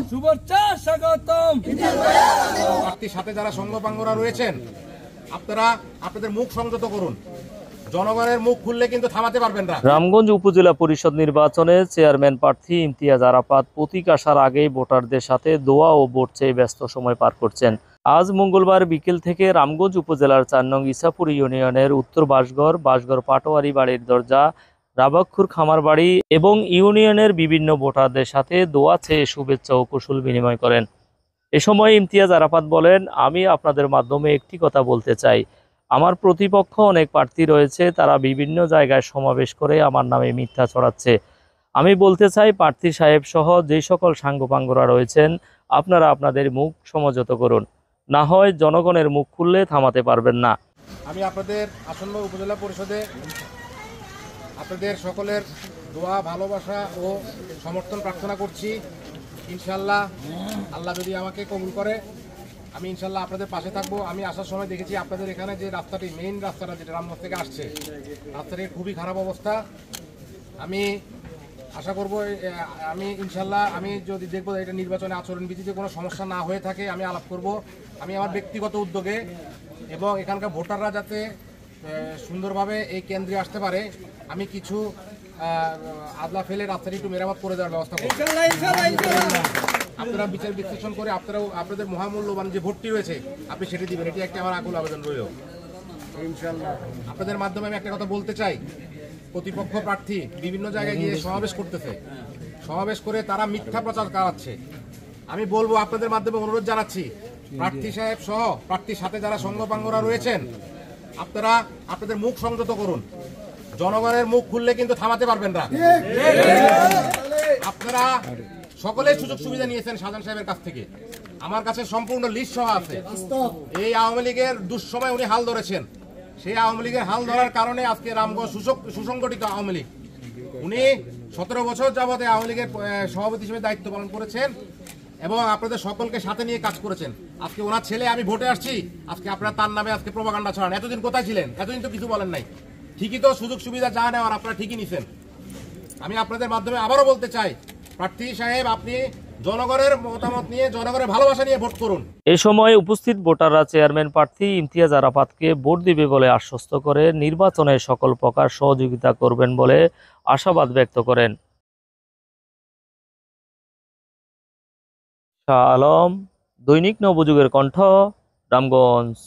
শুভেচ্ছা স্বাগতম। প্রার্থীর সাথে যারা সঙ্গপাঙ্গরা রয়েছেন আপনারা আপনাদের মুখ সংযত করুন, জনগণের মুখ খুললে কিন্তু থামাতে পারবেন না। রামগঞ্জ উপজেলা পরিষদ নির্বাচনে চেয়ারম্যান প্রার্থী ইমতিয়াজ আরাফাত প্রতীক আসার আগেই ভোটারদের সাথে দোয়া ও ভোট চেয়ে ব্যস্ত সময় পার করছেন। আজ মঙ্গলবার বিকেল থেকে রামগঞ্জ উপজেলার ৪ নং ইসাপুর ইউনিয়নের উত্তর বাঁশগড় পাটোয়ারি বাড়ির দরজা, রাবাক্ষুর খামার বাড়ি এবং ইউনিয়নের বিভিন্ন ভোটারদের সাথে দোয়া চেয়ে শুভেচ্ছা ও কুশল বিনিময় করেন। এ সময় ইমতিয়াজ আরাফাত বলেন, আমি আপনাদের মাধ্যমে একটি কথা বলতে চাই। আমার প্রতিপক্ষ অনেক প্রার্থী রয়েছে, তারা বিভিন্ন জায়গায় সমাবেশ করে আমার নামে মিথ্যা ছড়াচ্ছে। আমি বলতে চাই, প্রার্থী সাহেব সহ যেই সকল সাঙ্গপাঙ্গরা রয়েছেন, আপনারা আপনাদের মুখ সমঝোত করুন, না হয় জনগণের মুখ খুললে থামাতে পারবেন না। আমি আপনাদের আসন্ন উপজেলা পরিষদে আপনাদের সকলের দোয়া, ভালোবাসা ও সমর্থন প্রার্থনা করছি। ইনশাল্লাহ আল্লাহ যদি আমাকে কবুল করে আমি ইনশাল্লাহ আপনাদের পাশে থাকবো। আমি আসার সময় দেখেছি আপনাদের এখানে যে রাস্তাটি, মেইন রাস্তাটা যেটা রামগঞ্জ থেকে আসছে, রাস্তাটির খুবই খারাপ অবস্থা। আমি আশা করব আমি ইনশাল্লাহ আমি যদি দেখবো এটা নির্বাচনে আচরণবিধিতে কোনো সমস্যা না হয়ে থাকে আমি আলাপ করব। আমি আমার ব্যক্তিগত উদ্যোগে এবং এখানকার ভোটাররা যাতে সুন্দরভাবে এই কেন্দ্রে আসতে পারে আমি কিছু আদলা ফেলে রাস্তাটি একটু মেরামত করে দেওয়ার ব্যবস্থা করব। আপনারা বিচার বিশ্লেষণ করে আপনারাও আপনাদের মহামূল্যবান যে ভোটটি রয়েছে আপনি সেটি দিবেন, এটি একটা আমার আকুল আবেদন রইল। ইনশাআল্লাহ আপনাদের মাধ্যমে আমি একটা কথা বলতে চাই, প্রতিপক্ষ প্রার্থী বিভিন্ন জায়গায় গিয়ে সমাবেশ করতেছে, সমাবেশ করে তারা মিথ্যা প্রচার চালাচ্ছে। আমি বলবো আপনাদের মাধ্যমে অনুরোধ জানাচ্ছি, প্রার্থী সাহেব সহ প্রার্থীর সাথে যারা সঙ্গপাঙ্গরা রয়েছেন আপনারা আপনাদের মুখ সংযত করুন, জনগণের মুখ খুললে কিন্তু থামাতে পারবেন না। আপনারা সকলেই সুযোগ সুবিধা নিয়েছেন শাহজাহান সাহেবের কাছ থেকে, আমার কাছে সম্পূর্ণ লিস্ট সহ আছে। এই আওয়ামী লীগের দুঃসময় উনি হাল ধরেছেন, সেই আওয়ামী লীগের হাল ধরার কারণে আজকে রামগঞ্জ সুসংগঠিত আওয়ামী লীগ। উনি 17 বছর যাবত আওয়ামী লীগের সভাপতি হিসেবে দায়িত্ব পালন করেছেন এবং আপনাদের সকলকে সাথে নিয়ে কাজ করেছেন। আজকে ওনার ছেলে আমি ভোটে আসছি, আজকে আপনারা তার নামে আজকে প্রোপাগান্ডা ছড়ান। এতদিন কোথায় ছিলেন? এতদিন তো কিছু বলেন নাই। ঠিকই তো সুযোগ সুবিধা যা নেওয়ার আপনারা ঠিকই নিছেন। আমি আপনাদের মাধ্যমে আবারও বলতে চাই, প্রার্থী সাহেব আপনি জনগণের মতামত নিয়ে, জনগণের ভালোবাসা নিয়ে ভোট করুন। এ সময় উপস্থিত ভোটাররা চেয়ারম্যান প্রার্থী ইমতিয়াজ আরাফাতকে ভোট দিবে বলে আশ্বস্ত করে নির্বাচনে সকল প্রকার সহযোগিতা করবেন বলে আশাবাদ ব্যক্ত করেন। শাহ আলম, দৈনিক নবযুগের কণ্ঠ, রামগঞ্জ।